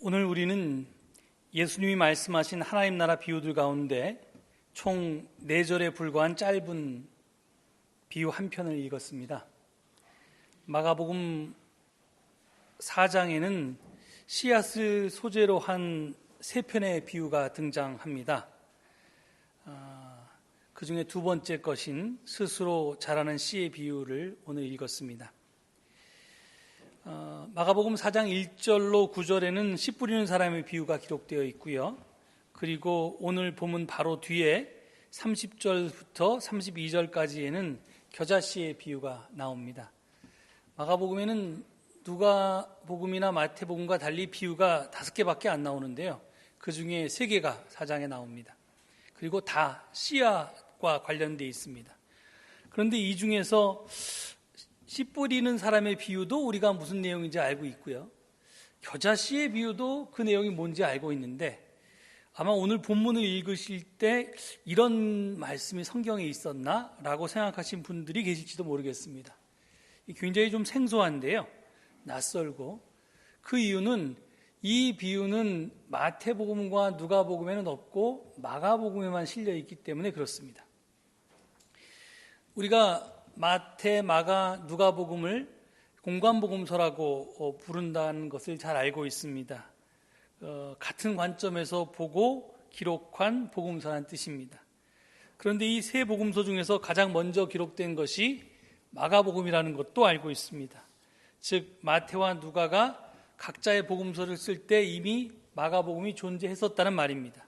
오늘 우리는 예수님이 말씀하신 하나님 나라 비유들 가운데 총 4절에 불과한 짧은 비유 한 편을 읽었습니다. 마가복음 4장에는 씨앗을 소재로 한 3편의 비유가 등장합니다. 그 중에 두 번째 것인 스스로 자라는 씨의 비유를 오늘 읽었습니다. 마가복음 4장 1절로 9절에는 씨 뿌리는 사람의 비유가 기록되어 있고요. 그리고 오늘 본문 바로 뒤에 30절부터 32절까지에는 겨자씨의 비유가 나옵니다. 마가복음에는 누가복음이나 마태복음과 달리 비유가 5개밖에 안 나오는데요. 그 중에 3개가 4장에 나옵니다. 그리고 다 씨앗과 관련되어 있습니다. 그런데 이 중에서 씨 뿌리는 사람의 비유도 우리가 무슨 내용인지 알고 있고요. 겨자씨의 비유도 그 내용이 뭔지 알고 있는데 아마 오늘 본문을 읽으실 때 이런 말씀이 성경에 있었나? 라고 생각하신 분들이 계실지도 모르겠습니다. 굉장히 좀 생소한데요. 낯설고 그 이유는 이 비유는 마태복음과 누가복음에는 없고 마가복음에만 실려 있기 때문에 그렇습니다. 우리가 마태, 마가, 누가복음을 공관복음서라고 부른다는 것을 잘 알고 있습니다. 같은 관점에서 보고 기록한 복음서라는 뜻입니다. 그런데 이 세 복음서 중에서 가장 먼저 기록된 것이 마가복음이라는 것도 알고 있습니다. 즉 마태와 누가가 각자의 복음서를 쓸 때 이미 마가복음이 존재했었다는 말입니다.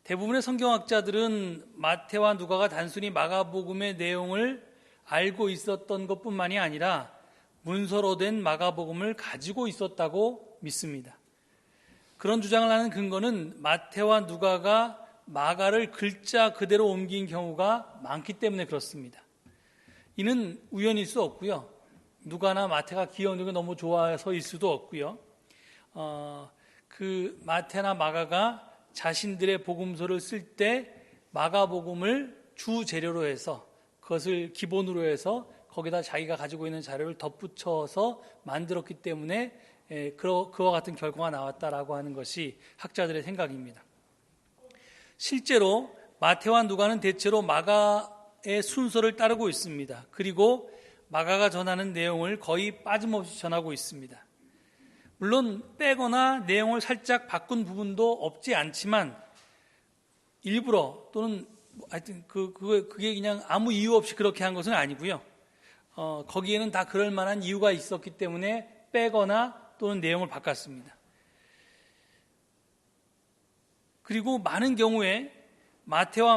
대부분의 성경학자들은 마태와 누가가 단순히 마가복음의 내용을 알고 있었던 것뿐만이 아니라 문서로 된 마가복음을 가지고 있었다고 믿습니다. 그런 주장을 하는 근거는 마태와 누가가 마가를 글자 그대로 옮긴 경우가 많기 때문에 그렇습니다. 이는 우연일 수 없고요. 누가나 마태가 기억력이 너무 좋아서일 수도 없고요. 그 마태나 마가가 자신들의 복음서를 쓸 때 마가복음을 주 재료로 해서 그것을 기본으로 해서 거기다 자기가 가지고 있는 자료를 덧붙여서 만들었기 때문에 그와 같은 결과가 나왔다라고 하는 것이 학자들의 생각입니다. 실제로 마태와 누가는 대체로 마가의 순서를 따르고 있습니다. 그리고 마가가 전하는 내용을 거의 빠짐없이 전하고 있습니다. 물론 빼거나 내용을 살짝 바꾼 부분도 없지 않지만 일부러 또는 하여튼 그게 그냥 아무 이유 없이 그렇게 한 것은 아니고요. 거기에는 다 그럴 만한 이유가 있었기 때문에 빼거나 또는 내용을 바꿨습니다. 그리고 많은 경우에 마태와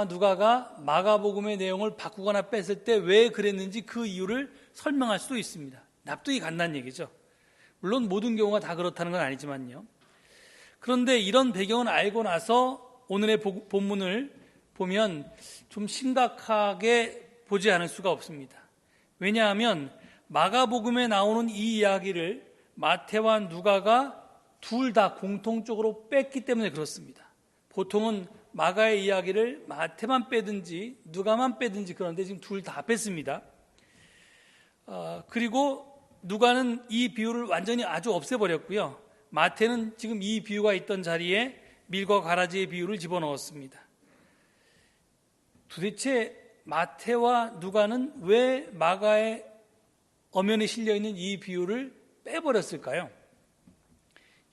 누가가 마가복음의 내용을 바꾸거나 뺐을 때 왜 그랬는지 그 이유를 설명할 수도 있습니다. 납득이 간다는 얘기죠. 물론 모든 경우가 다 그렇다는 건 아니지만요. 그런데 이런 배경을 알고 나서 오늘의 본문을 보면 좀 심각하게 보지 않을 수가 없습니다. 왜냐하면 마가복음에 나오는 이 이야기를 마태와 누가가 둘 다 공통적으로 뺐기 때문에 그렇습니다. 보통은 마가의 이야기를 마태만 빼든지 누가만 빼든지 그런데 지금 둘 다 뺐습니다. 그리고 누가는 이 비유를 완전히 아주 없애버렸고요. 마태는 지금 이 비유가 있던 자리에 밀과 가라지의 비유를 집어넣었습니다. 도대체 마태와 누가는 왜 마가의 엄연에 실려있는 이 비유를 빼버렸을까요?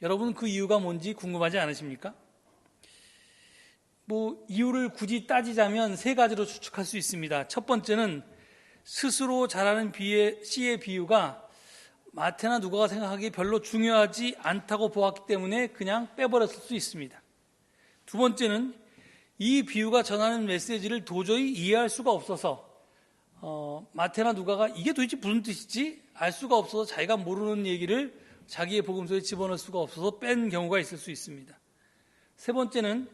여러분 그 이유가 뭔지 궁금하지 않으십니까? 이유를 굳이 따지자면 3가지로 추측할 수 있습니다. 첫 번째는 스스로 자라는 씨의 비유가 마태나 누가가 생각하기에 별로 중요하지 않다고 보았기 때문에 그냥 빼버렸을 수 있습니다. 두 번째는 이 비유가 전하는 메시지를 도저히 이해할 수가 없어서 마태나 누가가 이게 도대체 무슨 뜻이지? 알 수가 없어서 자기가 모르는 얘기를 자기의 복음서에 집어넣을 수가 없어서 뺀 경우가 있을 수 있습니다. 세 번째는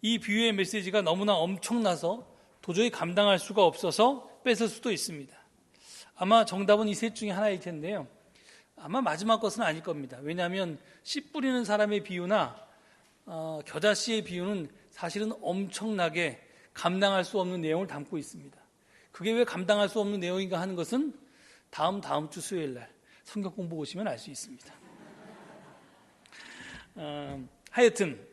이 비유의 메시지가 너무나 엄청나서 도저히 감당할 수가 없어서 뺐을 수도 있습니다. 아마 정답은 이 셋 중에 하나일 텐데요. 아마 마지막 것은 아닐 겁니다. 왜냐하면 씨 뿌리는 사람의 비유나 겨자씨의 비유는 사실은 엄청나게 감당할 수 없는 내용을 담고 있습니다. 그게 왜 감당할 수 없는 내용인가 하는 것은 다음 주 수요일 날 성경 공부 오시면 알 수 있습니다. 하여튼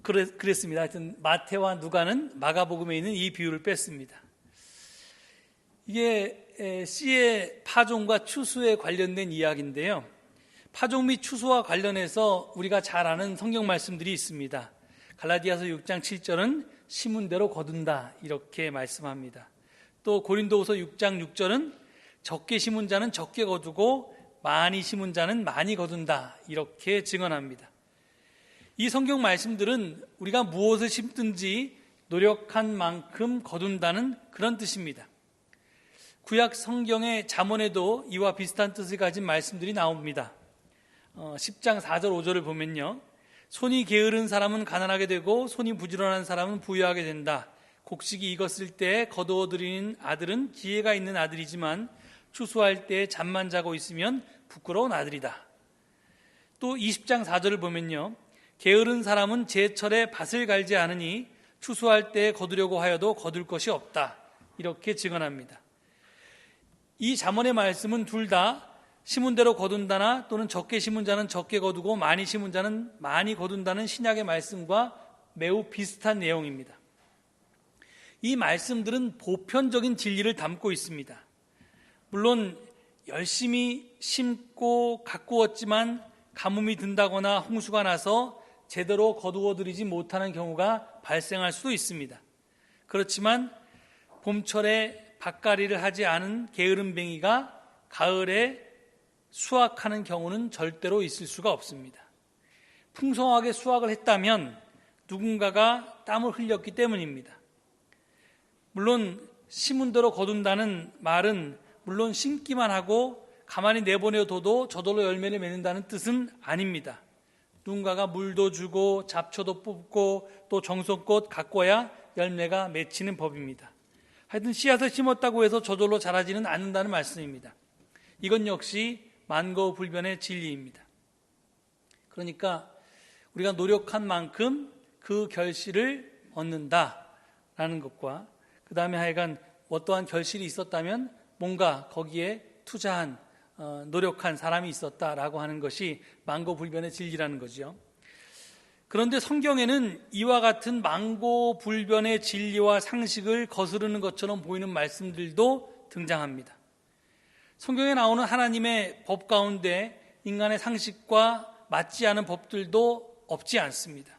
그랬습니다. 하여튼 마태와 누가는 마가복음에 있는 이 비유를 뺐습니다. 이게 씨의 파종과 추수에 관련된 이야기인데요. 파종 및 추수와 관련해서 우리가 잘 아는 성경 말씀들이 있습니다. 갈라디아서 6장 7절은 심은 대로 거둔다 이렇게 말씀합니다. 또 고린도후서 6장 6절은 적게 심은 자는 적게 거두고 많이 심은 자는 많이 거둔다 이렇게 증언합니다. 이 성경 말씀들은 우리가 무엇을 심든지 노력한 만큼 거둔다는 그런 뜻입니다. 구약 성경의 잠언에도 이와 비슷한 뜻을 가진 말씀들이 나옵니다. 10장 4절 5절을 보면요, 손이 게으른 사람은 가난하게 되고 손이 부지런한 사람은 부유하게 된다. 곡식이 익었을 때 거두어들이는 아들은 지혜가 있는 아들이지만 추수할 때 잠만 자고 있으면 부끄러운 아들이다. 또 20장 4절을 보면요, 게으른 사람은 제철에 밭을 갈지 않으니 추수할 때 거두려고 하여도 거둘 것이 없다 이렇게 증언합니다. 이 잠언의 말씀은 둘 다 심은 대로 거둔다나 또는 적게 심은 자는 적게 거두고 많이 심은 자는 많이 거둔다는 신약의 말씀과 매우 비슷한 내용입니다. 이 말씀들은 보편적인 진리를 담고 있습니다. 물론 열심히 심고 가꾸었지만 가뭄이 든다거나 홍수가 나서 제대로 거두어들이지 못하는 경우가 발생할 수도 있습니다. 그렇지만 봄철에 밭갈이를 하지 않은 게으름뱅이가 가을에 수확하는 경우는 절대로 있을 수가 없습니다. 풍성하게 수확을 했다면 누군가가 땀을 흘렸기 때문입니다. 물론 심은 대로 거둔다는 말은 물론 심기만 하고 가만히 내보내둬도 저절로 열매를 맺는다는 뜻은 아닙니다. 누군가가 물도 주고 잡초도 뽑고 또 정성껏 가꿔야 열매가 맺히는 법입니다. 하여튼 씨앗을 심었다고 해서 저절로 자라지는 않는다는 말씀입니다. 이건 역시 만고불변의 진리입니다. 그러니까 우리가 노력한 만큼 그 결실을 얻는다라는 것과 그 다음에 하여간 어떠한 결실이 있었다면 뭔가 거기에 투자한 노력한 사람이 있었다라고 하는 것이 만고불변의 진리라는 거죠. 그런데 성경에는 이와 같은 만고불변의 진리와 상식을 거스르는 것처럼 보이는 말씀들도 등장합니다. 성경에 나오는 하나님의 법 가운데 인간의 상식과 맞지 않은 법들도 없지 않습니다.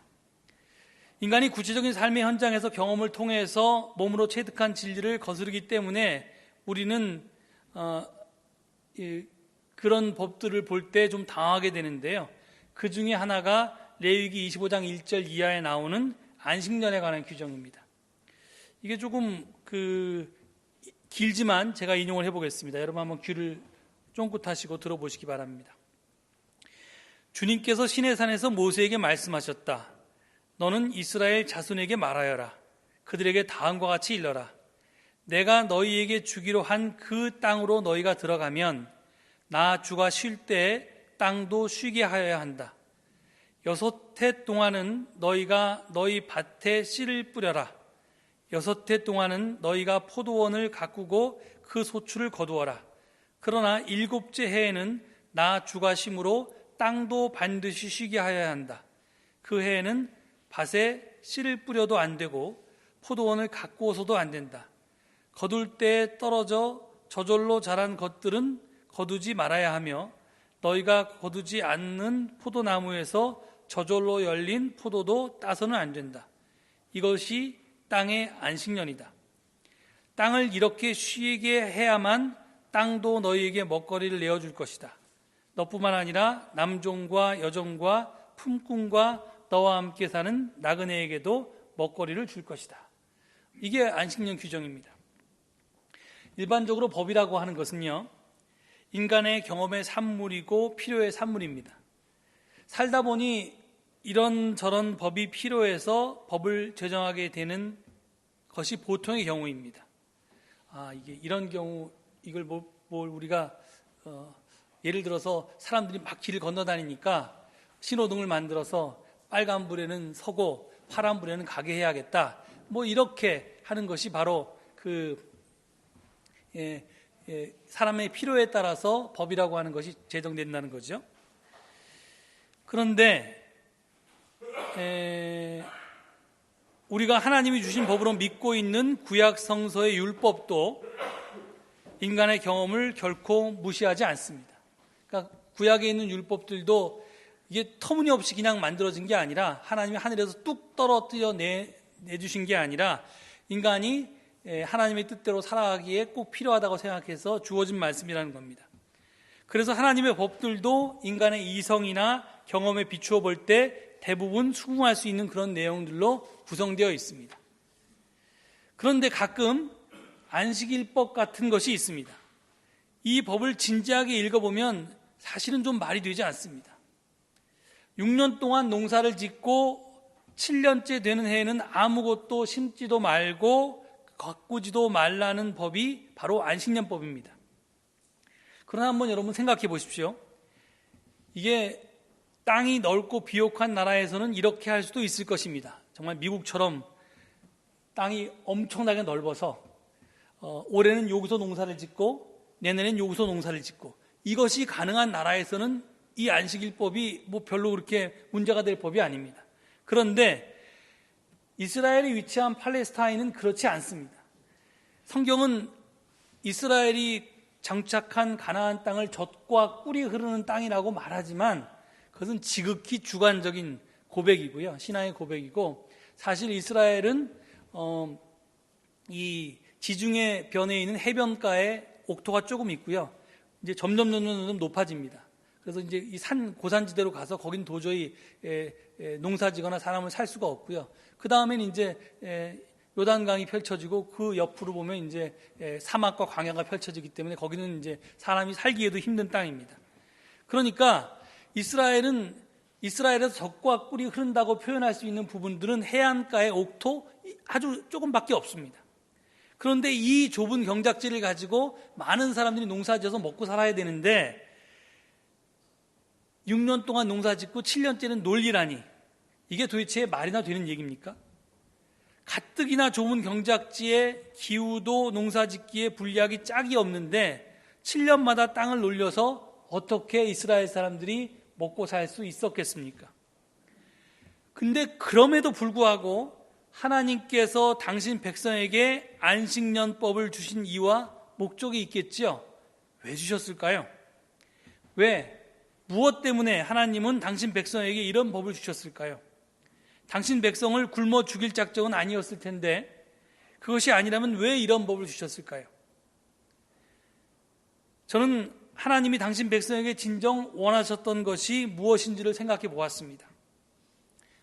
인간이 구체적인 삶의 현장에서 경험을 통해서 몸으로 체득한 진리를 거스르기 때문에 우리는 그런 법들을 볼 때 좀 당하게 되는데요. 그 중에 하나가 레위기 25장 1절 이하에 나오는 안식년에 관한 규정입니다. 이게 조금 길지만 제가 인용을 해보겠습니다. 여러분 한번 귀를 쫑긋하시고 들어보시기 바랍니다. 주님께서 시내산에서 모세에게 말씀하셨다. 너는 이스라엘 자손에게 말하여라. 그들에게 다음과 같이 일러라. 내가 너희에게 주기로 한 그 땅으로 너희가 들어가면 나 주가 쉴 때에 땅도 쉬게 하여야 한다. 6해 동안은 너희가 너희 밭에 씨를 뿌려라. 6해 동안은 너희가 포도원을 가꾸고 그 소출을 거두어라. 그러나 7째 해에는 나 주가 심으로 땅도 반드시 쉬게 하여야 한다. 그 해에는 밭에 씨를 뿌려도 안 되고 포도원을 가꾸어서도 안 된다. 거둘 때에 떨어져 저절로 자란 것들은 거두지 말아야 하며 너희가 거두지 않는 포도나무에서 저절로 열린 포도도 따서는 안 된다. 이것이 땅의 안식년이다. 땅을 이렇게 쉬게 해야만 땅도 너희에게 먹거리를 내어줄 것이다. 너뿐만 아니라 남종과 여종과 품꾼과 너와 함께 사는 나그네에게도 먹거리를 줄 것이다. 이게 안식년 규정입니다. 일반적으로 법이라고 하는 것은요, 인간의 경험의 산물이고 필요의 산물입니다. 살다 보니 이런저런 법이 필요해서 법을 제정하게 되는 것이 보통의 경우입니다. 이게 이런 경우, 이걸 우리가 예를 들어서 사람들이 막 길을 건너다니니까 신호등을 만들어서 빨간불에는 서고 파란불에는 가게 해야겠다. 이렇게 하는 것이 바로 사람의 필요에 따라서 법이라고 하는 것이 제정된다는 거죠. 그런데 우리가 하나님이 주신 법으로 믿고 있는 구약 성서의 율법도 인간의 경험을 결코 무시하지 않습니다. 그러니까 구약에 있는 율법들도 이게 터무니없이 그냥 만들어진 게 아니라 하나님이 하늘에서 뚝 떨어뜨려 내주신 게 아니라 인간이 하나님의 뜻대로 살아가기에 꼭 필요하다고 생각해서 주어진 말씀이라는 겁니다. 그래서 하나님의 법들도 인간의 이성이나 경험에 비추어 볼 때 대부분 수긍할 수 있는 그런 내용들로 구성되어 있습니다. 그런데 가끔 안식일법 같은 것이 있습니다. 이 법을 진지하게 읽어보면 사실은 좀 말이 되지 않습니다. 6년 동안 농사를 짓고 7년째 되는 해에는 아무것도 심지도 말고 가꾸지도 말라는 법이 바로 안식년법입니다. 그러나 한번 여러분 생각해 보십시오. 이게 땅이 넓고 비옥한 나라에서는 이렇게 할 수도 있을 것입니다. 정말 미국처럼 땅이 엄청나게 넓어서 올해는 여기서 농사를 짓고 내년엔 여기서 농사를 짓고 이것이 가능한 나라에서는 이 안식일법이 별로 그렇게 문제가 될 법이 아닙니다. 그런데 이스라엘에 위치한 팔레스타인은 그렇지 않습니다. 성경은 이스라엘이 장착한 가나안 땅을 젖과 꿀이 흐르는 땅이라고 말하지만 그것은 지극히 주관적인 고백이고요. 신앙의 고백이고 사실 이스라엘은 이 지중해 변에 있는 해변가에 옥토가 조금 있고요. 이제 점점 높아집니다. 그래서 이제 이 고산지대로 가서 거긴 도저히 농사지거나 사람을 살 수가 없고요. 그 다음에는 이제 요단강이 펼쳐지고 그 옆으로 보면 이제 사막과 광야가 펼쳐지기 때문에 거기는 이제 사람이 살기에도 힘든 땅입니다. 그러니까 이스라엘에서 젖과 꿀이 흐른다고 표현할 수 있는 부분들은 해안가의 옥토 아주 조금밖에 없습니다. 그런데 이 좁은 경작지를 가지고 많은 사람들이 농사지어서 먹고 살아야 되는데 6년 동안 농사짓고 7년째는 놀리라니 이게 도대체 말이나 되는 얘기입니까? 가뜩이나 좁은 경작지에 기후도 농사짓기에 불리하기 짝이 없는데 7년마다 땅을 놀려서 어떻게 이스라엘 사람들이 먹고 살 수 있었겠습니까? 근데 그럼에도 불구하고 하나님께서 당신 백성에게 안식년법을 주신 이유와 목적이 있겠지요. 왜 주셨을까요? 무엇 때문에 하나님은 당신 백성에게 이런 법을 주셨을까요? 당신 백성을 굶어 죽일 작정은 아니었을 텐데 그것이 아니라면 왜 이런 법을 주셨을까요? 저는 하나님이 당신 백성에게 진정 원하셨던 것이 무엇인지를 생각해 보았습니다.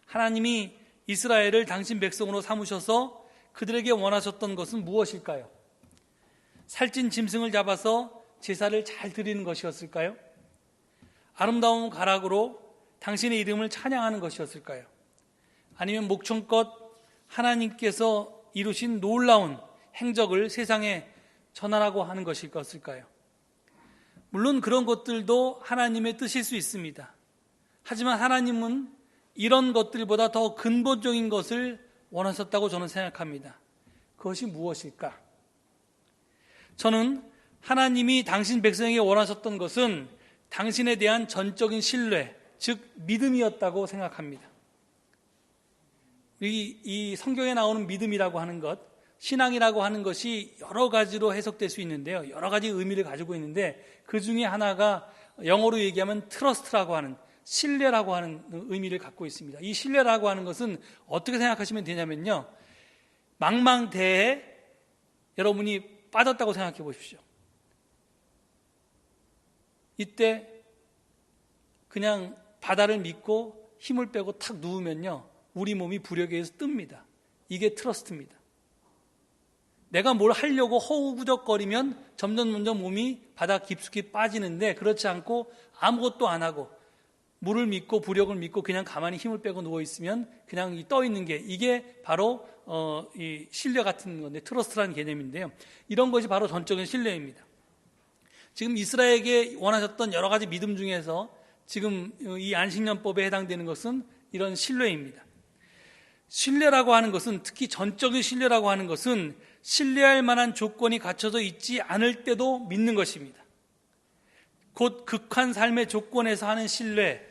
하나님이 이스라엘을 당신 백성으로 삼으셔서 그들에게 원하셨던 것은 무엇일까요? 살찐 짐승을 잡아서 제사를 잘 드리는 것이었을까요? 아름다운 가락으로 당신의 이름을 찬양하는 것이었을까요? 아니면 목청껏 하나님께서 이루신 놀라운 행적을 세상에 전하라고 하는 것일까요? 물론 그런 것들도 하나님의 뜻일 수 있습니다. 하지만 하나님은 이런 것들보다 더 근본적인 것을 원하셨다고 저는 생각합니다. 그것이 무엇일까? 저는 하나님이 당신 백성에게 원하셨던 것은 당신에 대한 전적인 신뢰, 즉 믿음이었다고 생각합니다. 이 성경에 나오는 믿음이라고 하는 것, 신앙이라고 하는 것이 여러 가지로 해석될 수 있는데요. 여러 가지 의미를 가지고 있는데 그 중에 하나가 영어로 얘기하면 트러스트라고 하는 신뢰라고 하는 의미를 갖고 있습니다. 이 신뢰라고 하는 것은 어떻게 생각하시면 되냐면요. 망망대해에 여러분이 빠졌다고 생각해 보십시오. 이때 그냥 바다를 믿고 힘을 빼고 탁 누우면요. 우리 몸이 부력에 의해서 뜹니다. 이게 트러스트입니다. 내가 뭘 하려고 허우부적거리면 점점 몸이 바다 깊숙이 빠지는데 그렇지 않고 아무것도 안 하고 물을 믿고 부력을 믿고 그냥 가만히 힘을 빼고 누워있으면 그냥 떠 있는 게 이게 바로 이 신뢰 같은 건데 트러스트라는 개념인데요. 이런 것이 바로 전적인 신뢰입니다. 지금 이스라엘에게 원하셨던 여러 가지 믿음 중에서 지금 이 안식년법에 해당되는 것은 이런 신뢰입니다. 신뢰라고 하는 것은 특히 전적인 신뢰라고 하는 것은 신뢰할 만한 조건이 갖춰져 있지 않을 때도 믿는 것입니다. 곧 극한 삶의 조건에서 하는 신뢰,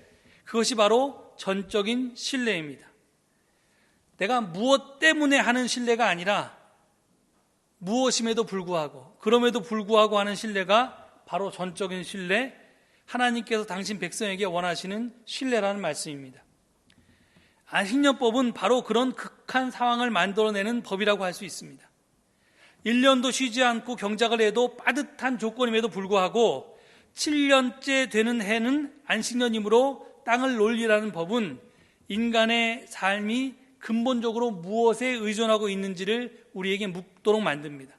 그것이 바로 전적인 신뢰입니다. 내가 무엇 때문에 하는 신뢰가 아니라 무엇임에도 불구하고, 그럼에도 불구하고 하는 신뢰가 바로 전적인 신뢰, 하나님께서 당신 백성에게 원하시는 신뢰라는 말씀입니다. 안식년법은 바로 그런 극한 상황을 만들어내는 법이라고 할 수 있습니다. 1년도 쉬지 않고 경작을 해도 빠듯한 조건임에도 불구하고 7년째 되는 해는 안식년이므로 땅을 놀리라는 법은 인간의 삶이 근본적으로 무엇에 의존하고 있는지를 우리에게 묻도록 만듭니다.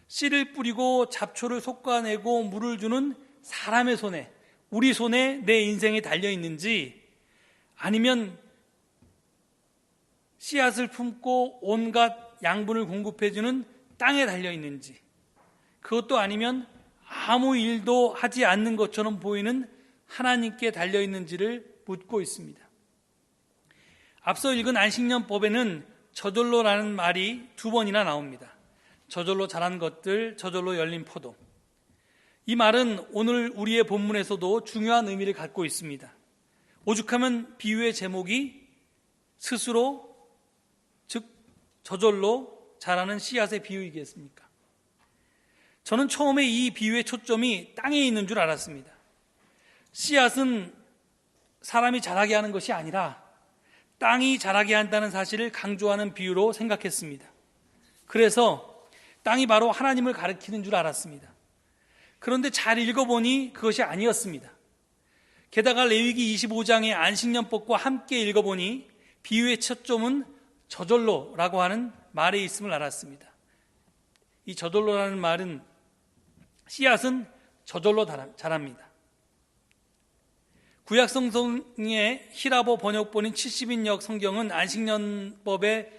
씨를 뿌리고 잡초를 솎아내고 물을 주는 사람의 손에, 우리 손에 내 인생이 달려있는지, 아니면 씨앗을 품고 온갖 양분을 공급해주는 땅에 달려있는지, 그것도 아니면 아무 일도 하지 않는 것처럼 보이는 하나님께 달려있는지를 묻고 있습니다. 앞서 읽은 안식년법에는 저절로라는 말이 2번이나 나옵니다. 저절로 자란 것들, 저절로 열린 포도. 이 말은 오늘 우리의 본문에서도 중요한 의미를 갖고 있습니다. 오죽하면 비유의 제목이 스스로, 즉 저절로 자라는 씨앗의 비유이겠습니까? 저는 처음에 이 비유의 초점이 땅에 있는 줄 알았습니다. 씨앗은 사람이 자라게 하는 것이 아니라 땅이 자라게 한다는 사실을 강조하는 비유로 생각했습니다. 그래서 땅이 바로 하나님을 가리키는 줄 알았습니다. 그런데 잘 읽어보니 그것이 아니었습니다. 게다가 레위기 25장의 안식년법과 함께 읽어보니 비유의 초점은 저절로라고 하는 말에 있음을 알았습니다. 이 저절로라는 말은 씨앗은 저절로 자랍니다. 구약 성경의 히라보 번역본인 70인역 성경은 안식년법의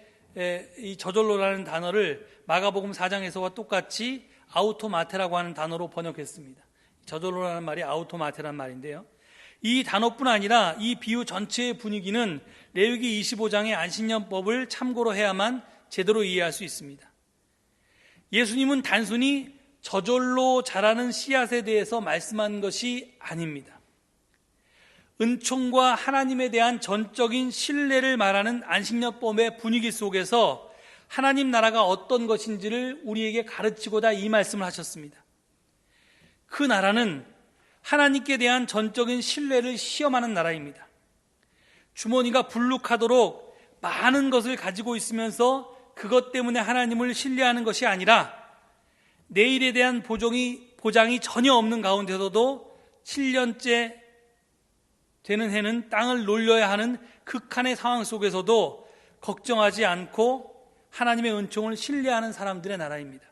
이 저절로라는 단어를 마가복음 4장에서와 똑같이 아우토마테라고 하는 단어로 번역했습니다. 저절로라는 말이 아우토마테라는 말인데요, 이 단어뿐 아니라 이 비유 전체의 분위기는 레위기 25장의 안식년법을 참고로 해야만 제대로 이해할 수 있습니다. 예수님은 단순히 저절로 자라는 씨앗에 대해서 말씀한 것이 아닙니다. 은총과 하나님에 대한 전적인 신뢰를 말하는 안식년법의 분위기 속에서 하나님 나라가 어떤 것인지를 우리에게 가르치고자 이 말씀을 하셨습니다. 그 나라는 하나님께 대한 전적인 신뢰를 시험하는 나라입니다. 주머니가 불룩하도록 많은 것을 가지고 있으면서 그것 때문에 하나님을 신뢰하는 것이 아니라 내일에 대한 보장이 전혀 없는 가운데서도 7년째 되는 해는 땅을 놀려야 하는 극한의 상황 속에서도 걱정하지 않고 하나님의 은총을 신뢰하는 사람들의 나라입니다.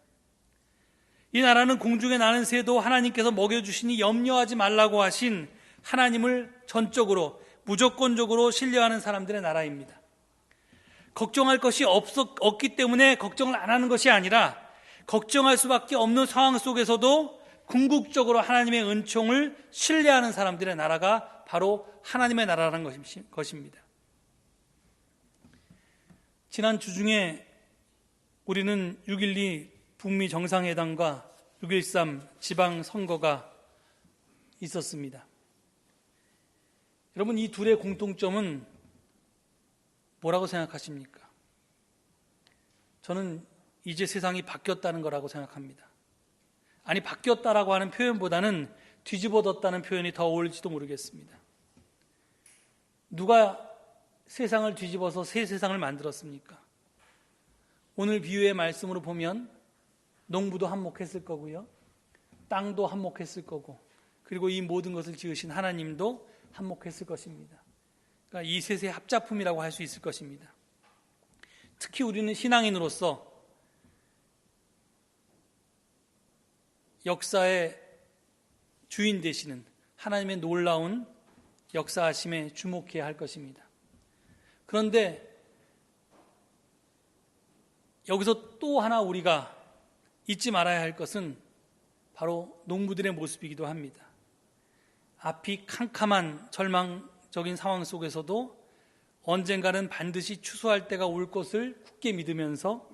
이 나라는 공중에 나는 새도 하나님께서 먹여주시니 염려하지 말라고 하신 하나님을 전적으로 무조건적으로 신뢰하는 사람들의 나라입니다. 걱정할 것이 없기 때문에 걱정을 안 하는 것이 아니라 걱정할 수밖에 없는 상황 속에서도 궁극적으로 하나님의 은총을 신뢰하는 사람들의 나라가 바로 하나님의 나라라는 것입니다. 지난 주 중에 우리는 6.12 북미 정상회담과 6.13 지방선거가 있었습니다. 여러분, 이 둘의 공통점은 뭐라고 생각하십니까? 저는 이제 세상이 바뀌었다는 거라고 생각합니다. 아니, 바뀌었다라고 하는 표현보다는 뒤집어졌다는 표현이 더 어울릴지도 모르겠습니다. 누가 세상을 뒤집어서 새 세상을 만들었습니까? 오늘 비유의 말씀으로 보면 농부도 한몫했을 거고요, 땅도 한몫했을 거고, 그리고 이 모든 것을 지으신 하나님도 한몫했을 것입니다. 그러니까 이 셋의 합작품이라고 할 수 있을 것입니다. 특히 우리는 신앙인으로서 역사의 주인 되시는 하나님의 놀라운 역사하심에 주목해야 할 것입니다. 그런데 여기서 또 하나 우리가 잊지 말아야 할 것은 바로 농부들의 모습이기도 합니다. 앞이 캄캄한 절망적인 상황 속에서도 언젠가는 반드시 추수할 때가 올 것을 굳게 믿으면서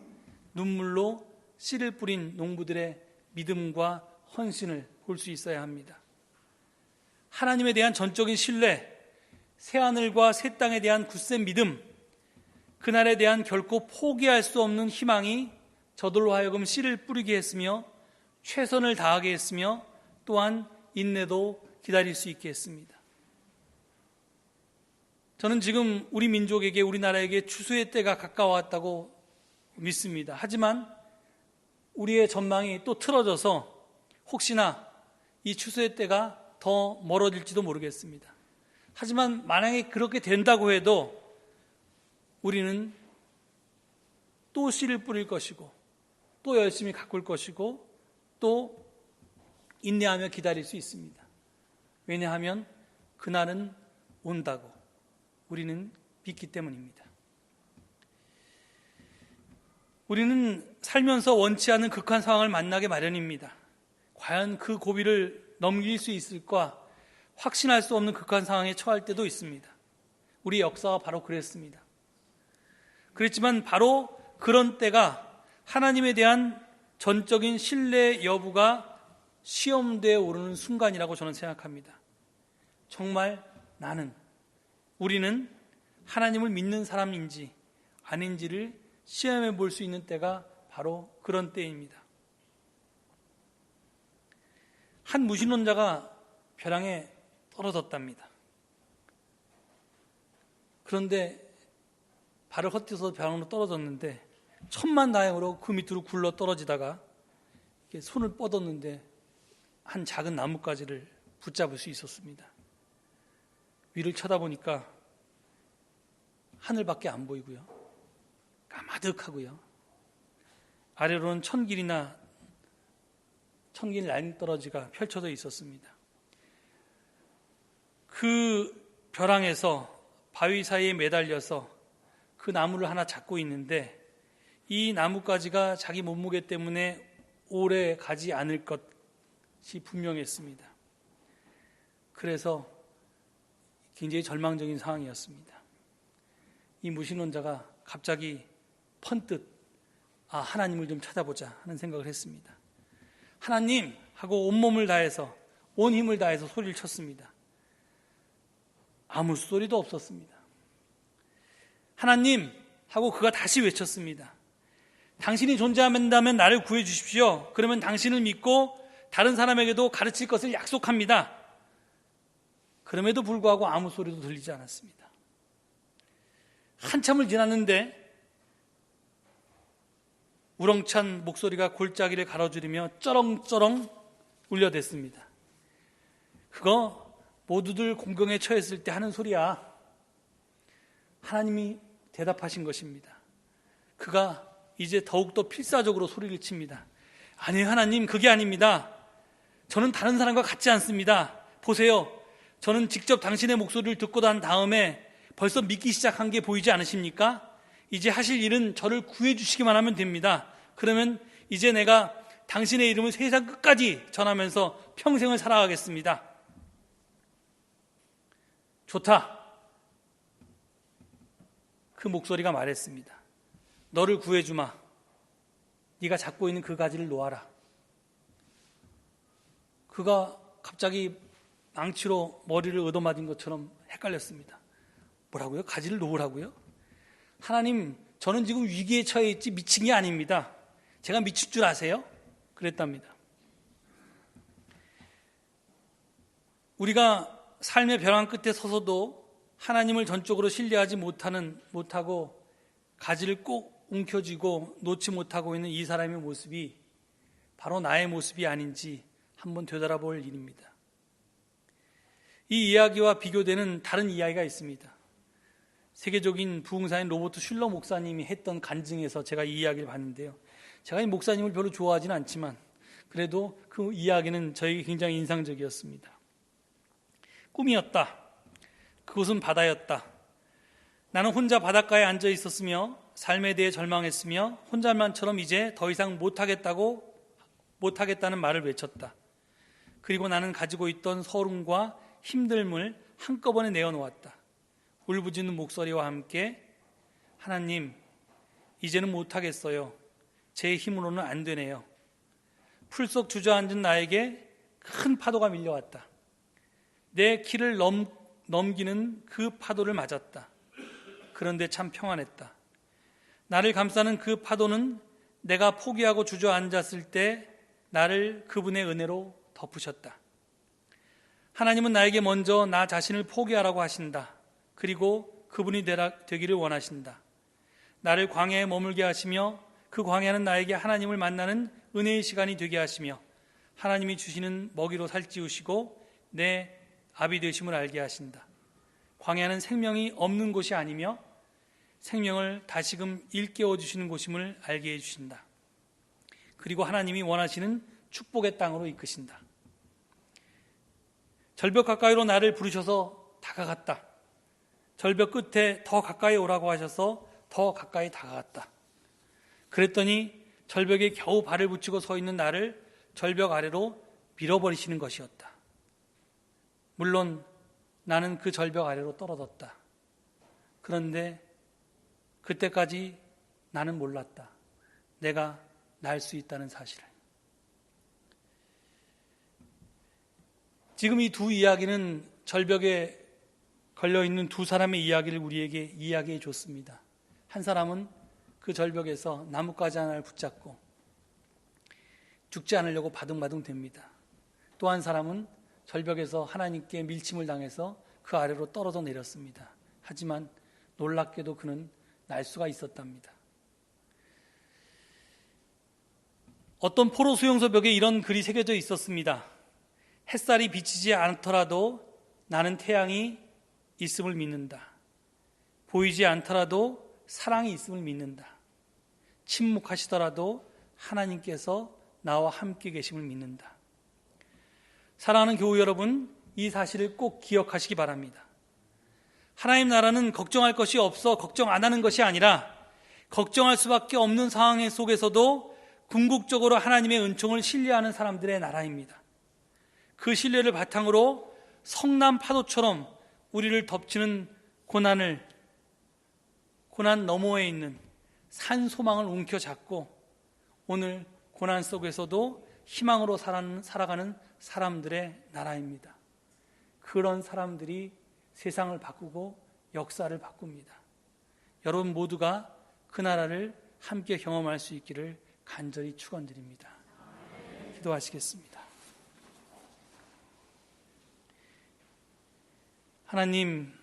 눈물로 씨를 뿌린 농부들의 믿음과 헌신을 볼 수 있어야 합니다. 하나님에 대한 전적인 신뢰, 새하늘과 새 땅에 대한 굳센 믿음, 그날에 대한 결코 포기할 수 없는 희망이 저들로 하여금 씨를 뿌리게 했으며 최선을 다하게 했으며 또한 인내도 기다릴 수 있게 했습니다. 저는 지금 우리 민족에게, 우리나라에게 추수의 때가 가까워왔다고 믿습니다. 하지만 우리의 전망이 또 틀어져서 혹시나 이 추수의 때가 더 멀어질지도 모르겠습니다. 하지만 만약에 그렇게 된다고 해도 우리는 또 씨를 뿌릴 것이고 또 열심히 가꿀 것이고 또 인내하며 기다릴 수 있습니다. 왜냐하면 그날은 온다고 우리는 믿기 때문입니다. 우리는 살면서 원치 않은 극한 상황을 만나게 마련입니다. 과연 그 고비를 넘길 수 있을까 확신할 수 없는 극한 상황에 처할 때도 있습니다. 우리 역사가 바로 그랬습니다. 그랬지만 바로 그런 때가 하나님에 대한 전적인 신뢰 여부가 시험대에 오르는 순간이라고 저는 생각합니다. 정말 우리는 하나님을 믿는 사람인지 아닌지를 시험해 볼 수 있는 때가 바로 그런 때입니다. 한 무신론자가 벼랑에 떨어졌답니다. 그런데 발을 헛디뎌서 벼랑으로 떨어졌는데 천만다행으로 그 밑으로 굴러 떨어지다가 손을 뻗었는데 한 작은 나뭇가지를 붙잡을 수 있었습니다. 위를 쳐다보니까 하늘밖에 안 보이고요. 까마득하고요. 아래로는 천길 난떨어지가 펼쳐져 있었습니다. 그 벼랑에서 바위 사이에 매달려서 그 나무를 하나 잡고 있는데 이 나뭇가지가 자기 몸무게 때문에 오래 가지 않을 것이 분명했습니다. 그래서 굉장히 절망적인 상황이었습니다. 이 무신론자가 갑자기 펀뜩 하나님을 좀 찾아보자 하는 생각을 했습니다. 하나님 하고 온몸을 다해서 온 힘을 다해서 소리를 쳤습니다. 아무 소리도 없었습니다. 하나님 하고 그가 다시 외쳤습니다. 당신이 존재한다면 나를 구해 주십시오. 그러면 당신을 믿고 다른 사람에게도 가르칠 것을 약속합니다. 그럼에도 불구하고 아무 소리도 들리지 않았습니다. 한참을 지났는데 우렁찬 목소리가 골짜기를 가로지르며 쩌렁쩌렁 울려댔습니다. 그거 모두들 공경에 처했을 때 하는 소리야. 하나님이 대답하신 것입니다. 그가 이제 더욱더 필사적으로 소리를 칩니다. 아니요, 하나님, 그게 아닙니다. 저는 다른 사람과 같지 않습니다. 보세요. 저는 직접 당신의 목소리를 듣고 난 다음에 벌써 믿기 시작한 게 보이지 않으십니까? 이제 하실 일은 저를 구해 주시기만 하면 됩니다. 그러면 이제 내가 당신의 이름을 세상 끝까지 전하면서 평생을 살아가겠습니다. 좋다. 그 목소리가 말했습니다. 너를 구해주마. 네가 잡고 있는 그 가지를 놓아라. 그가 갑자기 망치로 머리를 얻어맞은 것처럼 헷갈렸습니다. 뭐라고요? 가지를 놓으라고요? 하나님, 저는 지금 위기에 처해 있지 미친 게 아닙니다. 제가 미칠 줄 아세요? 그랬답니다. 우리가 삶의 벼랑 끝에 서서도 하나님을 전적으로 신뢰하지 못하고 가지를 꼭 움켜쥐고 놓지 못하고 있는 이 사람의 모습이 바로 나의 모습이 아닌지 한번 되돌아볼 일입니다. 이 이야기와 비교되는 다른 이야기가 있습니다. 세계적인 부흥사인 로버트 슐러 목사님이 했던 간증에서 제가 이 이야기를 봤는데요. 제가 이 목사님을 별로 좋아하지는 않지만 그래도 그 이야기는 저에게 굉장히 인상적이었습니다. 꿈이었다. 그곳은 바다였다. 나는 혼자 바닷가에 앉아 있었으며 삶에 대해 절망했으며 혼자만처럼 이제 더 이상 못하겠다는 말을 외쳤다. 그리고 나는 가지고 있던 서름과 힘듦을 한꺼번에 내어놓았다. 울부짖는 목소리와 함께 하나님, 이제는 못하겠어요. 제 힘으로는 안 되네요. 풀속 주저앉은 나에게 큰 파도가 밀려왔다. 내 키를 넘기는 그 파도를 맞았다. 그런데 참 평안했다. 나를 감싸는 그 파도는 내가 포기하고 주저앉았을 때 나를 그분의 은혜로 덮으셨다. 하나님은 나에게 먼저 나 자신을 포기하라고 하신다. 그리고 그분이 되기를 원하신다. 나를 광야에 머물게 하시며 그 광야는 나에게 하나님을 만나는 은혜의 시간이 되게 하시며 하나님이 주시는 먹이로 살찌우시고 내 아비 되심을 알게 하신다. 광야는 생명이 없는 곳이 아니며 생명을 다시금 일깨워 주시는 곳임을 알게 해주신다. 그리고 하나님이 원하시는 축복의 땅으로 이끄신다. 절벽 가까이로 나를 부르셔서 다가갔다. 절벽 끝에 더 가까이 오라고 하셔서 더 가까이 다가갔다. 그랬더니 절벽에 겨우 발을 붙이고 서 있는 나를 절벽 아래로 밀어버리시는 것이었다. 물론 나는 그 절벽 아래로 떨어졌다. 그런데 그때까지 나는 몰랐다. 내가 날 수 있다는 사실을. 지금 이 두 이야기는 절벽에 걸려있는 두 사람의 이야기를 우리에게 이야기해 줬습니다. 한 사람은 그 절벽에서 나뭇가지 하나를 붙잡고 죽지 않으려고 바둥바둥 됩니다. 또 한 사람은 절벽에서 하나님께 밀침을 당해서 그 아래로 떨어져 내렸습니다. 하지만 놀랍게도 그는 날 수가 있었답니다. 어떤 포로 수용소 벽에 이런 글이 새겨져 있었습니다. 햇살이 비치지 않더라도 나는 태양이 있음을 믿는다. 보이지 않더라도 사랑이 있음을 믿는다. 침묵하시더라도 하나님께서 나와 함께 계심을 믿는다. 사랑하는 교우 여러분, 이 사실을 꼭 기억하시기 바랍니다. 하나님 나라는 걱정할 것이 없어 걱정 안 하는 것이 아니라 걱정할 수밖에 없는 상황 속에서도 궁극적으로 하나님의 은총을 신뢰하는 사람들의 나라입니다. 그 신뢰를 바탕으로 성남 파도처럼 우리를 덮치는 고난 너머에 있는 산 소망을 움켜잡고 오늘 고난 속에서도 희망으로 살아가는 사람들의 나라입니다. 그런 사람들이 세상을 바꾸고 역사를 바꿉니다. 여러분 모두가 그 나라를 함께 경험할 수 있기를 간절히 축원드립니다. 기도하시겠습니다. 하나님,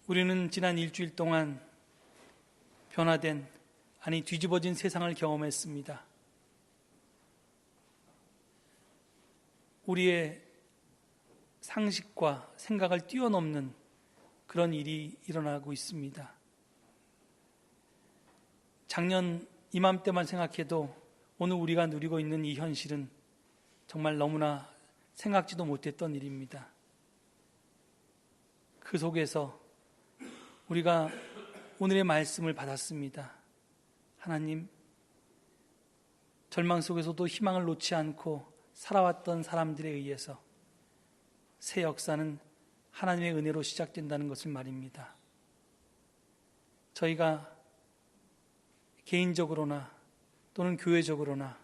우리는 지난 일주일 동안 변화된, 뒤집어진 세상을 경험했습니다. 우리의 상식과 생각을 뛰어넘는 그런 일이 일어나고 있습니다. 작년 이맘때만 생각해도 오늘 우리가 누리고 있는 이 현실은 정말 너무나 생각지도 못했던 일입니다. 그 속에서 우리가 오늘의 말씀을 받았습니다. 하나님, 절망 속에서도 희망을 놓지 않고 살아왔던 사람들에 의해서 새 역사는 하나님의 은혜로 시작된다는 것을 말입니다. 저희가 개인적으로나 또는 교회적으로나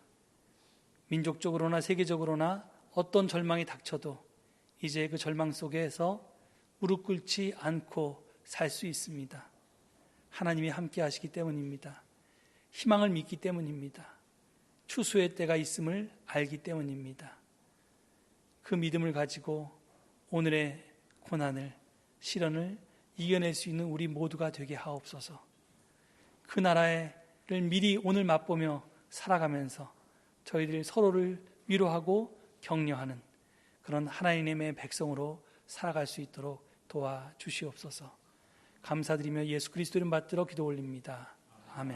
민족적으로나 세계적으로나 어떤 절망이 닥쳐도 이제 그 절망 속에서 무릎 꿇지 않고 살 수 있습니다. 하나님이 함께 하시기 때문입니다. 희망을 믿기 때문입니다. 추수의 때가 있음을 알기 때문입니다. 그 믿음을 가지고 오늘의 고난을, 시련을 이겨낼 수 있는 우리 모두가 되게 하옵소서. 그 나라를 미리 오늘 맛보며 살아가면서 저희들이 서로를 위로하고 격려하는 그런 하나님의 백성으로 살아갈 수 있도록 도와주시옵소서. 감사드리며 예수 그리스도 이름 받들어 기도 올립니다. 아멘.